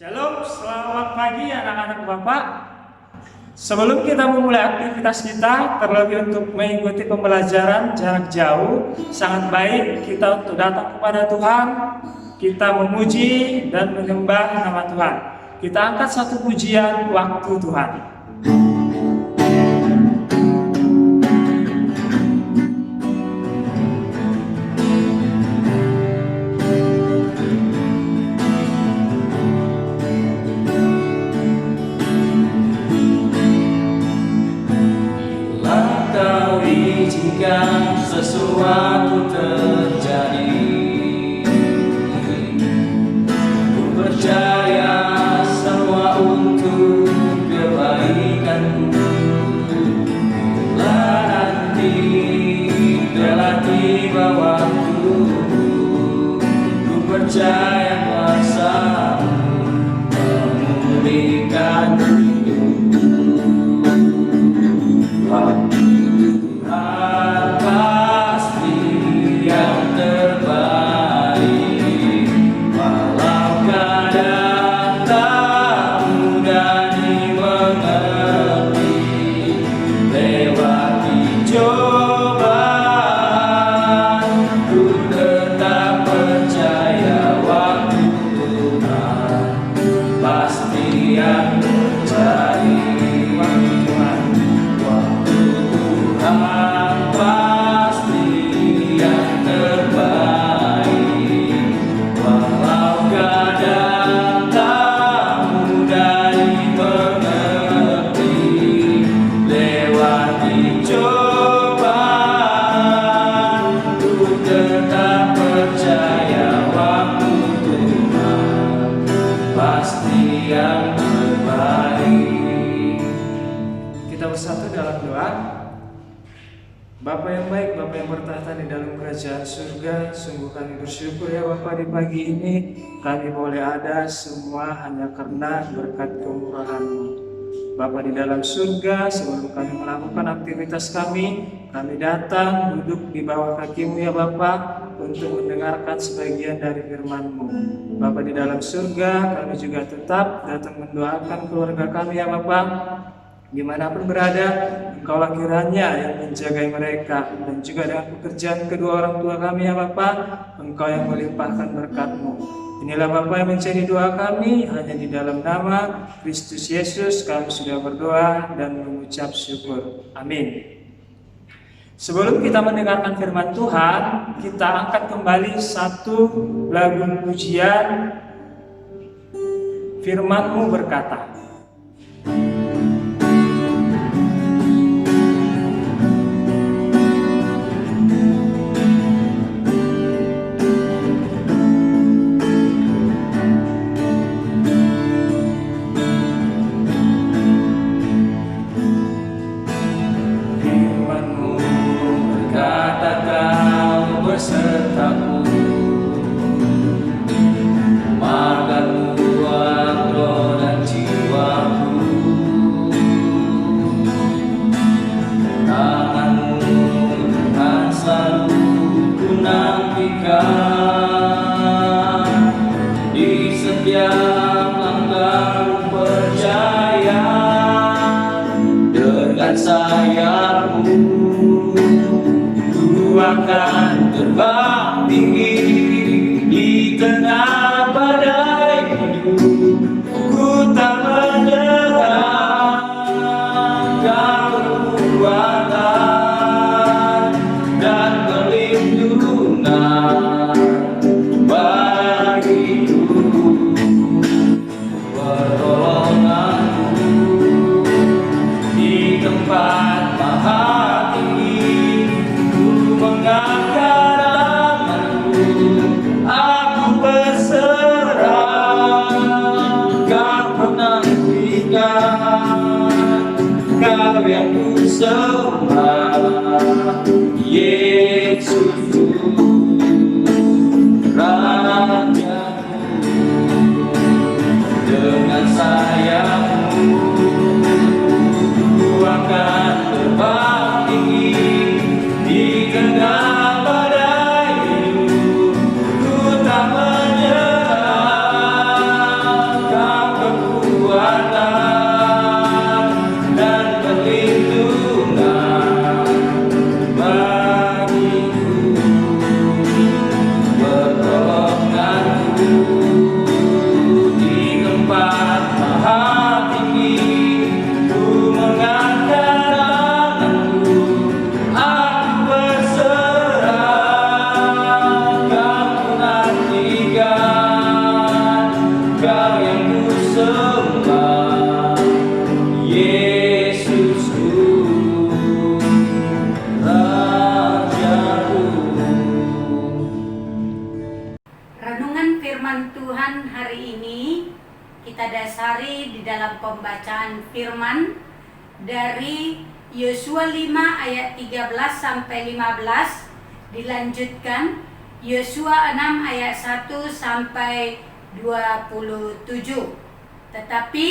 Shalom, selamat pagi anak-anak Bapak. Sebelum kita memulai aktivitas kita, terlebih untuk mengikuti pembelajaran jarak jauh, sangat baik kita untuk datang kepada Tuhan, kita memuji dan menyembah nama Tuhan. Kita angkat satu pujian waktu Tuhan. Sesuatu terjadi, ku percaya semua untuk kebaikanku. Nanti telah tiba waktu, ku percaya kuasa-Mu memulihkan hidupku. Bapa yang baik, Bapa yang bertahta di dalam kerajaan surga, sungguh kami bersyukur ya Bapa, di pagi ini kami boleh ada semua hanya karena berkat kemurahan-Mu. Bapa di dalam surga, sebelum kami melakukan aktivitas kami datang duduk di bawah kaki-Mu ya Bapa, untuk mendengarkan sebagian dari firman-Mu. Bapa di dalam surga, kami juga tetap datang mendoakan keluarga kami ya Bapa. Dimanapun berada, Engkaulah kiranya yang menjagai mereka, dan juga dengan pekerjaan kedua orang tua kami ya Bapa, Engkau yang melimpahkan berkat-Mu. Inilah Bapa yang menjadi doa kami, hanya di dalam nama Kristus Yesus kami sudah berdoa dan mengucap syukur. Amin. Sebelum kita mendengarkan firman Tuhan, kita angkat kembali satu lagu pujian. Firman-Mu berkata, akan terbang tinggi di tengah badai hidup. Ku tak menyerah, Kau kekuatan dan perlindungan bagiku, pertolonganku di tempat maha Kau yang ku sembah, Yesus Rajaku. Dengan sayap-Mu ku akan terbang tinggi di tengah badai hidup. Ku tak menyerah, hari ini kita dasari di dalam pembacaan firman dari Yosua 5 ayat 13 sampai 15, dilanjutkan Yosua 6 ayat 1 sampai 27. Tetapi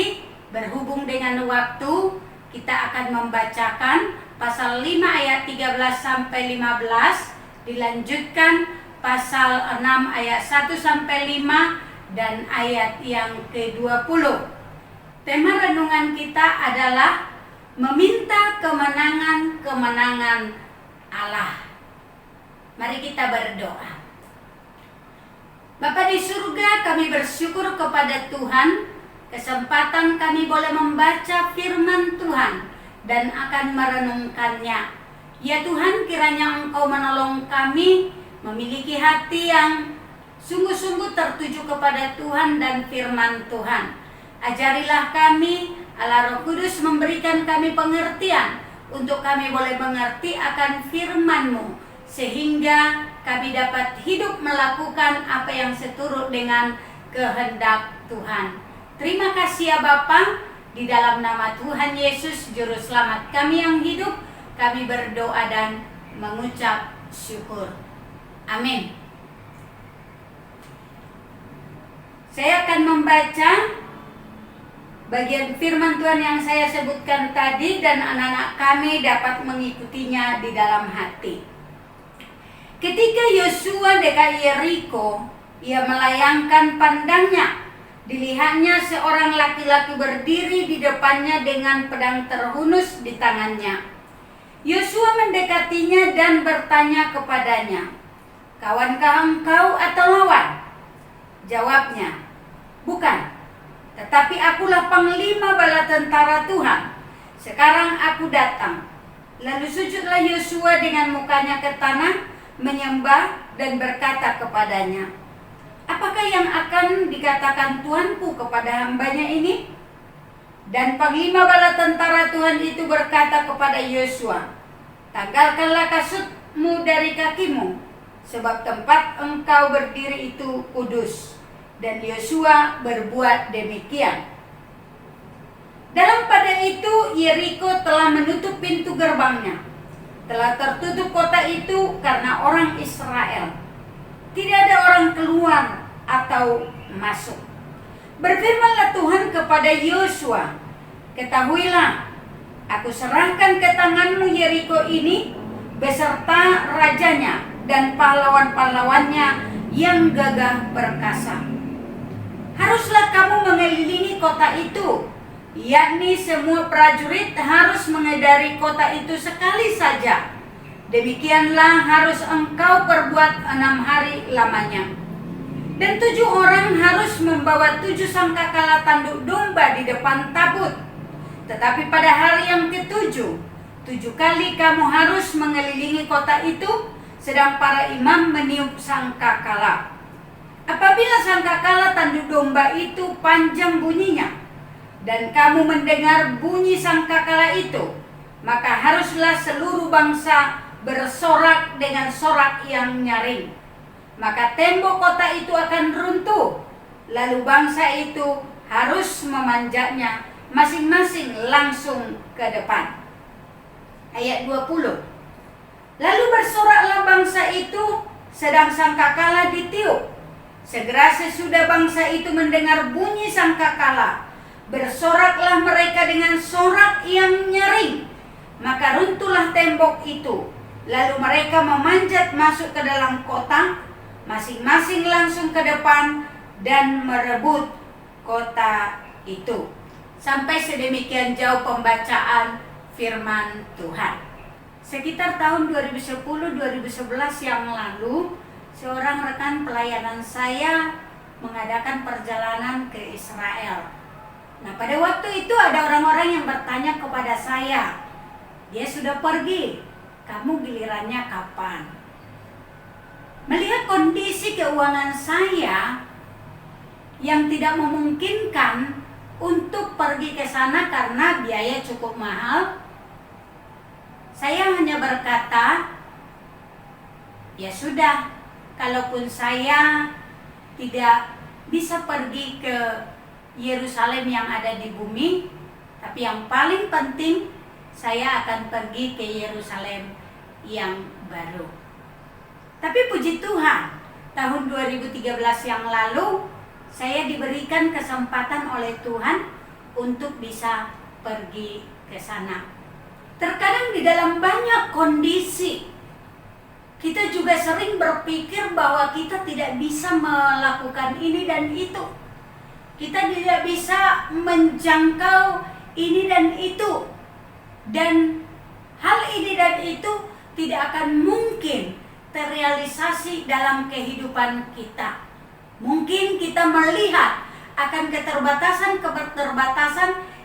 berhubung dengan waktu, kita akan membacakan pasal 5 ayat 13 sampai 15, dilanjutkan pasal 6 ayat 1 sampai 5 dan ayat yang ke-20. Tema renungan kita adalah meminta kemenangan-kemenangan Allah. Mari kita berdoa. Bapa di surga, kami bersyukur kepada Tuhan, kesempatan kami boleh membaca firman Tuhan dan akan merenungkannya. Ya Tuhan, kiranya Engkau menolong kami memiliki hati yang sungguh-sungguh tertuju kepada Tuhan dan firman Tuhan. Ajarilah kami, Allah Roh Kudus memberikan kami pengertian untuk kami boleh mengerti akan firman-Mu, sehingga kami dapat hidup melakukan apa yang seturut dengan kehendak Tuhan. Terima kasih ya Bapa, di dalam nama Tuhan Yesus Juru Selamat kami yang hidup, kami berdoa dan mengucap syukur. Amin. Saya akan membaca bagian firman Tuhan yang saya sebutkan tadi dan anak-anak kami dapat mengikutinya di dalam hati. Ketika Yosua dekat Yeriko, ia melayangkan pandangnya. Dilihatnya seorang laki-laki berdiri di depannya dengan pedang terhunus di tangannya. Yosua mendekatinya dan bertanya kepadanya, "Kawankah engkau atau lawan?" Jawabnya, "Bukan, tetapi akulah panglima bala tentara Tuhan. Sekarang aku datang." Lalu sujudlah Yosua dengan mukanya ke tanah, menyembah dan berkata kepadanya, "Apakah yang akan dikatakan Tuanku kepada hambanya ini?" Dan panglima bala tentara Tuhan itu berkata kepada Yosua, "Tanggalkanlah kasutmu dari kakimu, sebab tempat engkau berdiri itu kudus." Dan Yosua berbuat demikian. Dalam pada itu Yeriko telah menutup pintu gerbangnya. Telah tertutup kota itu karena orang Israel. Tidak ada orang keluar atau masuk. Berfirmanlah Tuhan kepada Yosua, "Ketahuilah, aku serahkan ke tanganmu Yeriko ini beserta rajanya dan pahlawan-pahlawannya yang gagah perkasa. Haruslah kamu mengelilingi kota itu, yakni semua prajurit harus mengedari kota itu sekali saja. Demikianlah harus engkau perbuat 6 hari lamanya. Dan 7 orang harus membawa 7 sangkakala tanduk domba di depan tabut. Tetapi pada hari yang ke-7, 7 kali kamu harus mengelilingi kota itu, sedang para imam meniup sangkakala. Apabila sangkakala tanduk domba itu panjang bunyinya, dan kamu mendengar bunyi sangkakala itu, maka haruslah seluruh bangsa bersorak dengan sorak yang nyaring. Maka tembok kota itu akan runtuh, lalu bangsa itu harus memanjatnya masing-masing langsung ke depan." Ayat 20. Lalu bersoraklah bangsa itu sedang sangkakala ditiup. Segera sesudah bangsa itu mendengar bunyi sangkakala, bersoraklah mereka dengan sorak yang nyaring. Maka runtuhlah tembok itu. Lalu mereka memanjat masuk ke dalam kota, masing-masing langsung ke depan dan merebut kota itu. Sampai sedemikian jauh pembacaan firman Tuhan. Sekitar tahun 2010-2011 yang lalu, seorang rekan pelayanan saya mengadakan perjalanan ke Israel. Nah, pada waktu itu ada orang-orang yang bertanya kepada saya, "Dia sudah pergi, kamu gilirannya kapan?" Melihat kondisi keuangan saya yang tidak memungkinkan untuk pergi ke sana karena biaya cukup mahal, saya hanya berkata, "Ya sudah, kalaupun saya tidak bisa pergi ke Yerusalem yang ada di bumi, tapi yang paling penting saya akan pergi ke Yerusalem yang baru. Tapi puji Tuhan, tahun 2013 yang lalu saya diberikan kesempatan oleh Tuhan untuk bisa pergi ke sana. Terkadang di dalam banyak kondisi kita juga sering berpikir bahwa kita tidak bisa melakukan ini dan itu. Kita tidak bisa menjangkau ini dan itu. Dan hal ini dan itu tidak akan mungkin terrealisasi dalam kehidupan kita. Mungkin kita melihat akan keterbatasan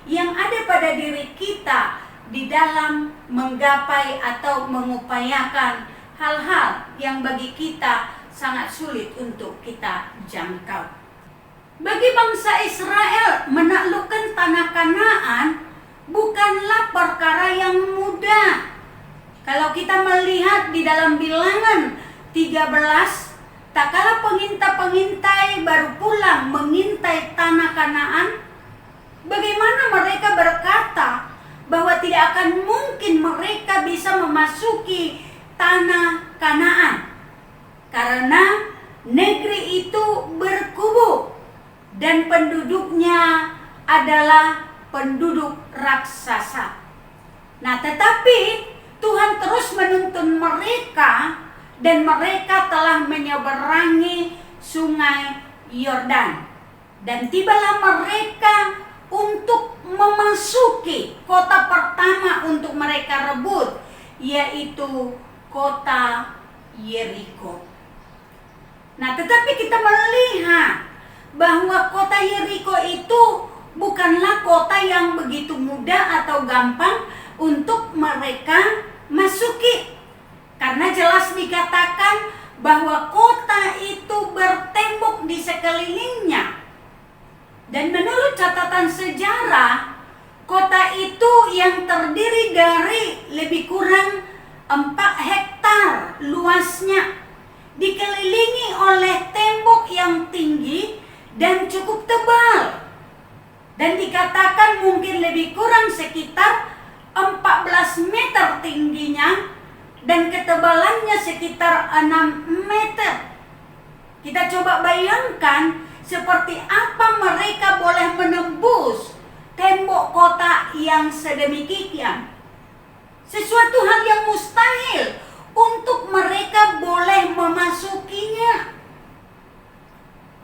yang ada pada diri kita di dalam menggapai atau mengupayakan hal-hal yang bagi kita sangat sulit untuk kita jangkau. Bagi bangsa Israel, menaklukkan tanah Kanaan bukanlah perkara yang mudah. Kalau kita melihat di dalam Bilangan 13, tak kala pengintai-pengintai baru pulang mengintai tanah Kanaan, bagaimana mereka berkata bahwa tidak akan mungkin mereka bisa memasuki tanah Kanaan karena negeri itu berkubu dan penduduknya adalah penduduk raksasa. Nah, tetapi Tuhan terus menuntun mereka dan mereka telah menyeberangi sungai Yordan. Dan tibalah mereka untuk memasuki kota pertama untuk mereka rebut, yaitu kota Yeriko. Nah, tetapi kita melihat bahwa kota Yeriko itu bukanlah kota yang begitu mudah atau gampang untuk mereka masuki. Karena jelas dikatakan bahwa kota itu bertembok di sekelilingnya. Dan menurut catatan sejarah, kota itu yang terdiri dari lebih kurang 4 hektar luasnya, dikelilingi oleh tembok yang tinggi dan cukup tebal. Dan dikatakan mungkin lebih kurang sekitar 14 meter tingginya dan ketebalannya sekitar 6 meter. Kita coba bayangkan seperti apa mereka boleh menembus tembok kota yang sedemikian. Sesuatu hal yang mustahil untuk mereka boleh memasukinya.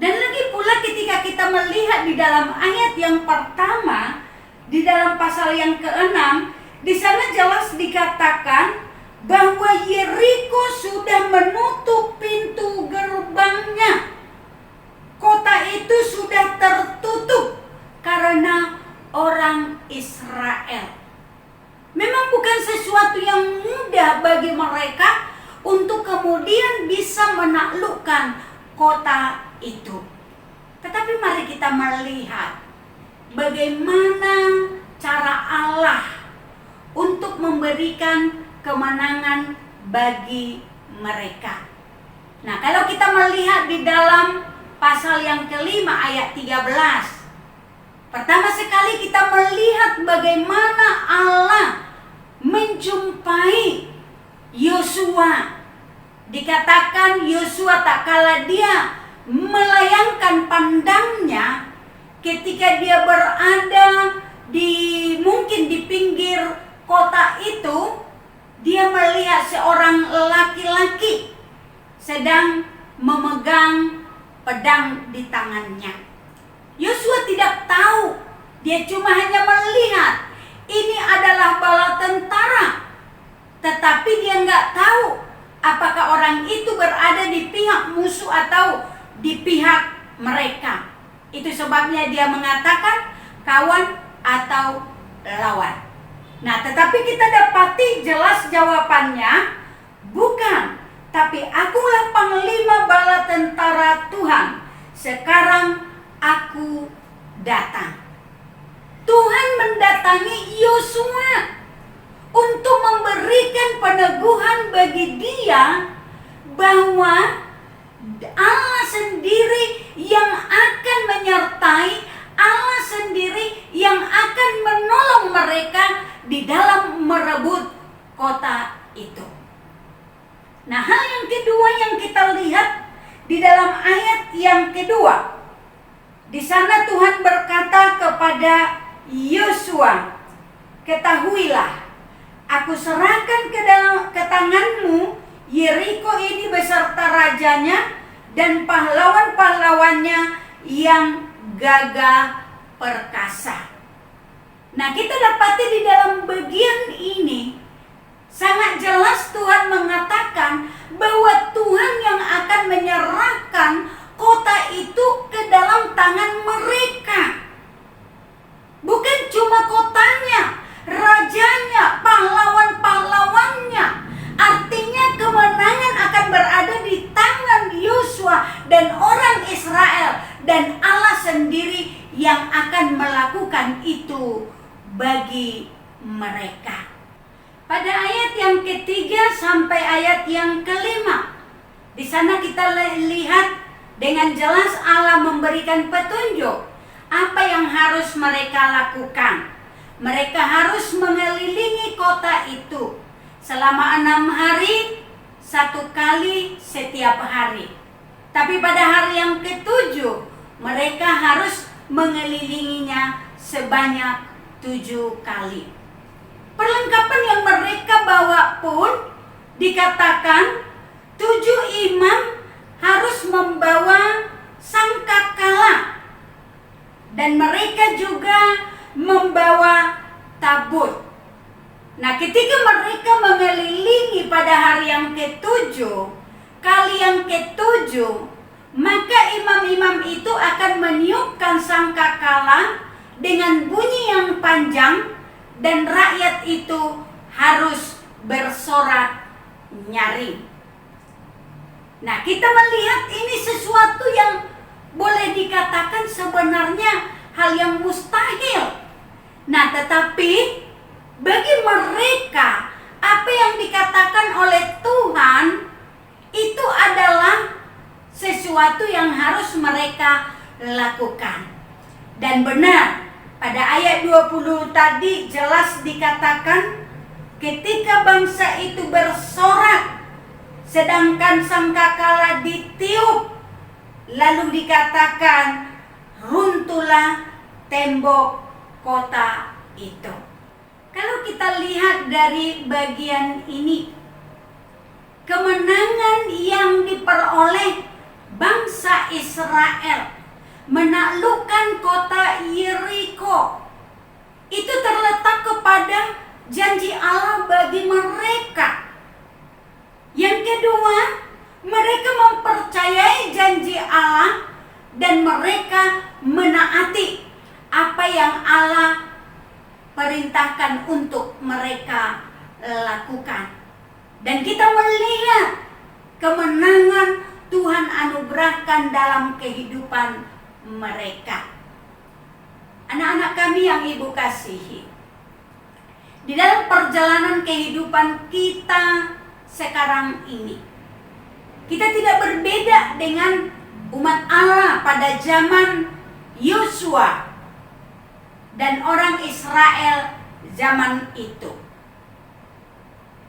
Dan lagi pula ketika kita melihat di dalam ayat yang pertama, di dalam pasal yang ke-6, di sana jelas dikatakan bahwa Yeriko sudah menutup pintu gerbangnya. Kota itu sudah tertutup karena orang Israel. Memang bukan sesuatu yang mudah bagi mereka untuk kemudian bisa menaklukkan kota itu. Tetapi mari kita melihat bagaimana cara Allah untuk memberikan kemenangan bagi mereka. Nah, kalau kita melihat di dalam pasal yang kelima ayat 13, pertama sekali kita melihat bagaimana Allah menjumpai Yosua. Dikatakan Yosua tak kala dia melayangkan pandangnya ketika dia berada mungkin di pinggir kota itu, dia melihat seorang laki-laki sedang memegang pedang di tangannya. Yosua tidak tahu, dia cuma hanya melihat ini adalah bala tentara, tetapi dia nggak tahu apakah orang itu berada di pihak musuh atau di pihak mereka. Itu sebabnya dia mengatakan kawan atau lawan. Nah, tetapi kita dapati jelas jawabannya bukan, tapi akulah panglima bala tentara Tuhan. Sekarang aku datang. Tuhan mendatangi Yosua untuk memberikan peneguhan bagi dia bahwa Allah sendiri yang akan menyertai, Allah sendiri yang akan menolong mereka di dalam merebut kota itu. Nah, hal yang kedua yang kita lihat di dalam ayat yang kedua, di sana Tuhan berkata kepada Yosua, ketahuilah, aku serahkan ke tanganmu Yeriko ini beserta rajanya dan pahlawan-pahlawannya yang gagah perkasa. Nah, kita dapati di dalam bagian ini sangat jelas Tuhan mengatakan bahwa Tuhan yang akan menyerahkan kota itu ke dalam tangan mereka. Bukan cuma kotanya, rajanya, pahlawan-pahlawannya. Artinya kemenangan akan berada di tangan Yosua dan orang Israel, dan Allah sendiri yang akan melakukan itu bagi mereka. Pada ayat yang ketiga sampai ayat yang kelima, di sana kita lihat dengan jelas Allah memberikan petunjuk apa yang harus mereka lakukan. Mereka harus mengelilingi kota itu selama 6 hari, 1 kali setiap hari. Tapi pada hari yang ke-7, mereka harus mengelilinginya sebanyak 7 kali. Perlengkapan yang mereka bawa pun dikatakan 7 imam harus membawa sangkakala, dan mereka juga membawa tabut. Nah, ketika mereka mengelilingi pada hari yang ke-7, kali yang ke-7, maka imam-imam itu akan meniupkan sangkakala dengan bunyi yang panjang, dan rakyat itu harus bersorak nyaring. Nah, kita melihat ini sesuatu yang boleh dikatakan sebenarnya hal yang mustahil. Nah, tetapi bagi mereka, apa yang dikatakan oleh Tuhan itu adalah sesuatu yang harus mereka lakukan. Dan benar, pada ayat 20 tadi jelas dikatakan ketika bangsa itu bersorak, sedangkan sangkakala ditiup, lalu dikatakan runtuhlah tembok kota itu. Kalau kita lihat dari bagian ini, kemenangan yang diperoleh bangsa Israel menaklukkan kota Yeriko itu terletak kepada janji Allah bagi mereka. Yang kedua, mereka mempercayai janji Allah dan mereka menaati apa yang Allah perintahkan untuk mereka lakukan. Dan kita melihat kemenangan Tuhan anugerahkan dalam kehidupan mereka. Anak-anak kami yang Ibu kasihi, di dalam perjalanan kehidupan kita sekarang ini, kita tidak berbeda dengan umat Allah pada zaman Yosua dan orang Israel zaman itu.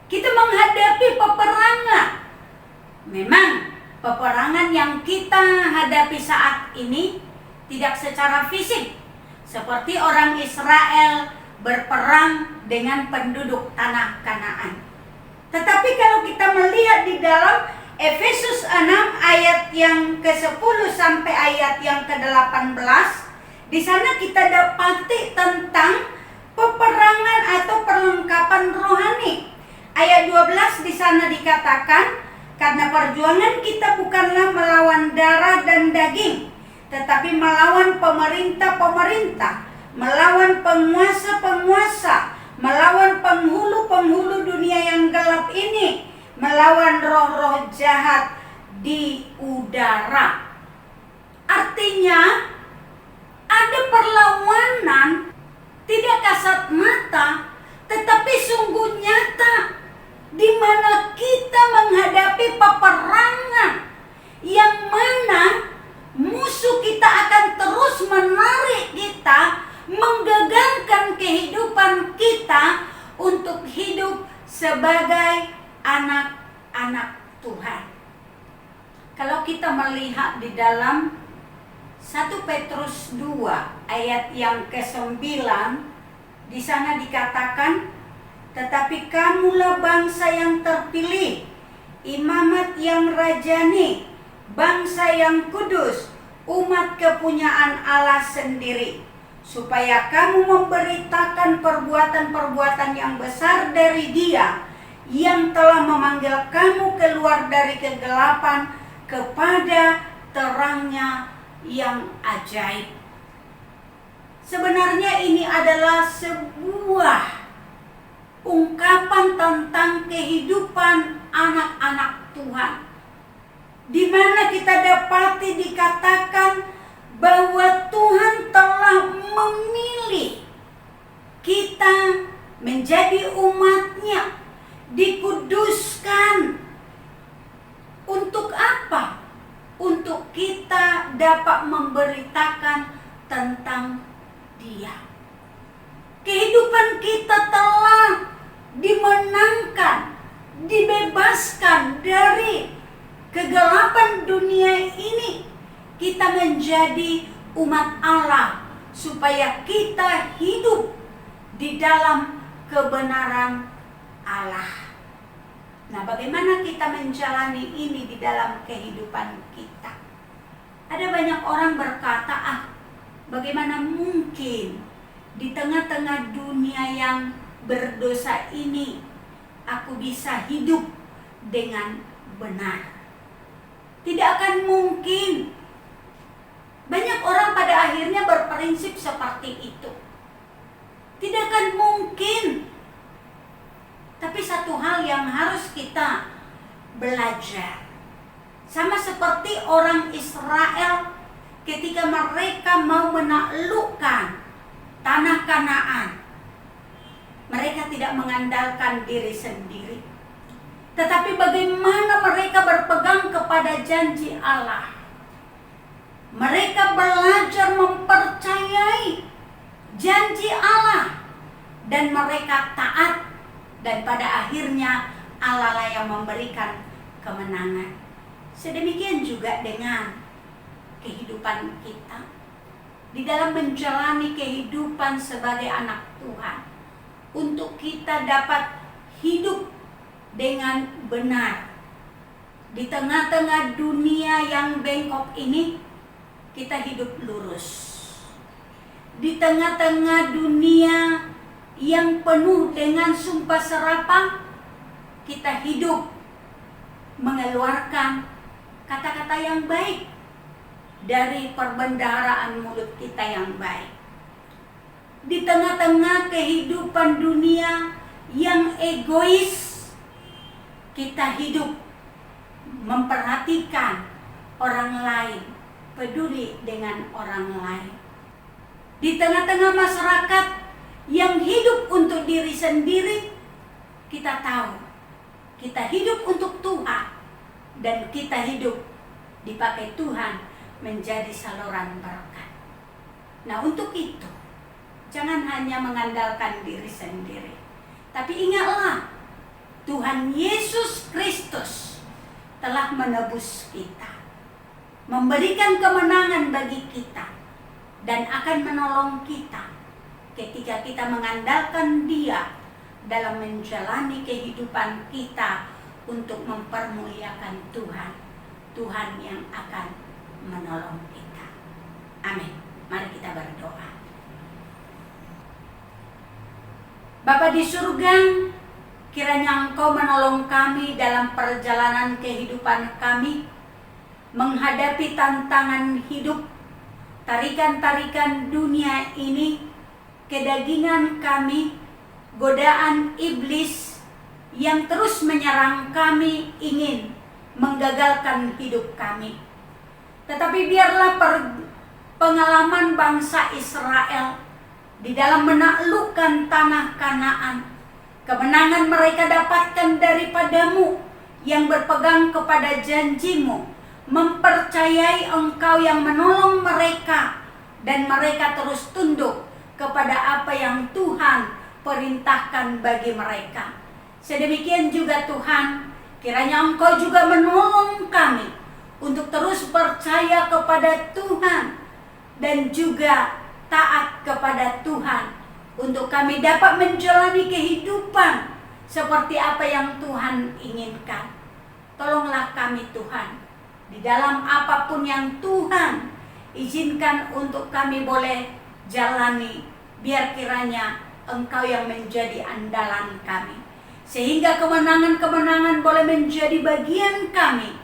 Kita menghadapi peperangan. Memang peperangan yang kita hadapi saat ini tidak secara fisik seperti orang Israel berperang dengan penduduk tanah Kanaan. Tetapi kalau kita melihat di dalam Efesus 6 ayat yang ke-10 sampai ayat yang ke-18, di sana kita dapati tentang peperangan atau perlengkapan rohani. Ayat 12 di sana dikatakan, karena perjuangan kita bukanlah melawan darah dan daging, tetapi melawan pemerintah-pemerintah, melawan penguasa-penguasa, melawan penghulu-penghulu dunia yang gelap ini, melawan roh-roh jahat di udara. Artinya ada perlawanan tidak kasat mata, tetapi sungguh nyata, di mana kita menghadapi peperangan yang untuk hidup sebagai anak-anak Tuhan. Kalau kita melihat di dalam 1 Petrus 2 ayat yang ke-9, di sana dikatakan, tetapi kamulah bangsa yang terpilih, imamat yang rajani, bangsa yang kudus, umat kepunyaan Allah sendiri, supaya kamu memberitakan perbuatan-perbuatan yang besar dari Dia yang telah memanggil kamu keluar dari kegelapan kepada terangnya yang ajaib. Sebenarnya ini adalah sebuah ungkapan tentang kehidupan anak-anak Tuhan, di mana kita dapati dikatakan bahwa Tuhan telah memilih kita menjadi umat-Nya, dikuduskan. Untuk apa? Untuk kita dapat memberitakan tentang Dia. Kehidupan kita telah dimenangkan, dibebaskan dari kegelapan dunia ini. Kita menjadi umat Allah supaya kita hidup di dalam kebenaran Allah. Nah, bagaimana kita menjalani ini di dalam kehidupan kita? Ada banyak orang berkata, bagaimana mungkin di tengah-tengah dunia yang berdosa ini aku bisa hidup dengan benar? Tidak akan mungkin. Banyak orang pada akhirnya berprinsip seperti itu. Tidak akan mungkin. Tapi satu hal yang harus kita belajar, sama seperti orang Israel ketika mereka mau menaklukkan tanah Kanaan, mereka tidak mengandalkan diri sendiri, tetapi bagaimana mereka berpegang kepada janji Allah. Mereka belajar mempercayai janji Allah dan mereka taat. Dan pada akhirnya Allah lah yang memberikan kemenangan. Sedemikian juga dengan kehidupan kita. Di dalam menjalani kehidupan sebagai anak Tuhan. Untuk kita dapat hidup dengan benar. Di tengah-tengah dunia yang bengkok ini, kita hidup lurus. Di tengah-tengah dunia yang penuh dengan sumpah serapah, kita hidup mengeluarkan kata-kata yang baik dari perbendaharaan mulut kita yang baik. Di tengah-tengah kehidupan dunia yang egois, kita hidup memperhatikan orang lain, peduli dengan orang lain. Di tengah-tengah masyarakat yang hidup untuk diri sendiri, kita tahu kita hidup untuk Tuhan dan kita hidup dipakai Tuhan menjadi saluran berkat. Nah, untuk itu jangan hanya mengandalkan diri sendiri, tapi ingatlah Tuhan Yesus Kristus telah menebus kita, memberikan kemenangan bagi kita, dan akan menolong kita ketika kita mengandalkan Dia dalam menjalani kehidupan kita untuk mempermuliakan Tuhan. Tuhan yang akan menolong kita. Amin. Mari kita berdoa. Bapa di surga, kiranya Engkau menolong kami dalam perjalanan kehidupan kami, menghadapi tantangan hidup, tarikan-tarikan dunia ini, kedagingan kami, godaan iblis yang terus menyerang kami ingin menggagalkan hidup kami. Tetapi biarlah pengalaman bangsa Israel di dalam menaklukkan tanah Kanaan, kemenangan mereka dapatkan daripadamu yang berpegang kepada janjimu, mempercayai Engkau yang menolong mereka, dan mereka terus tunduk kepada apa yang Tuhan perintahkan bagi mereka. Sedemikian juga Tuhan, kiranya Engkau juga menolong kami untuk terus percaya kepada Tuhan dan juga taat kepada Tuhan, untuk kami dapat menjalani kehidupan seperti apa yang Tuhan inginkan. Tolonglah kami Tuhan, di dalam apapun yang Tuhan izinkan untuk kami boleh jalani, biar kiranya Engkau yang menjadi andalan kami, sehingga kemenangan-kemenangan boleh menjadi bagian kami,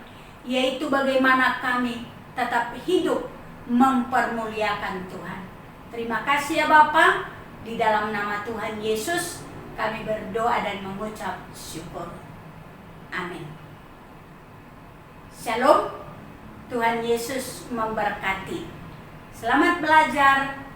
yaitu bagaimana kami tetap hidup mempermuliakan Tuhan. Terima kasih ya Bapa, di dalam nama Tuhan Yesus kami berdoa dan mengucap syukur. Amin. Shalom. Tuhan Yesus memberkati. Selamat belajar.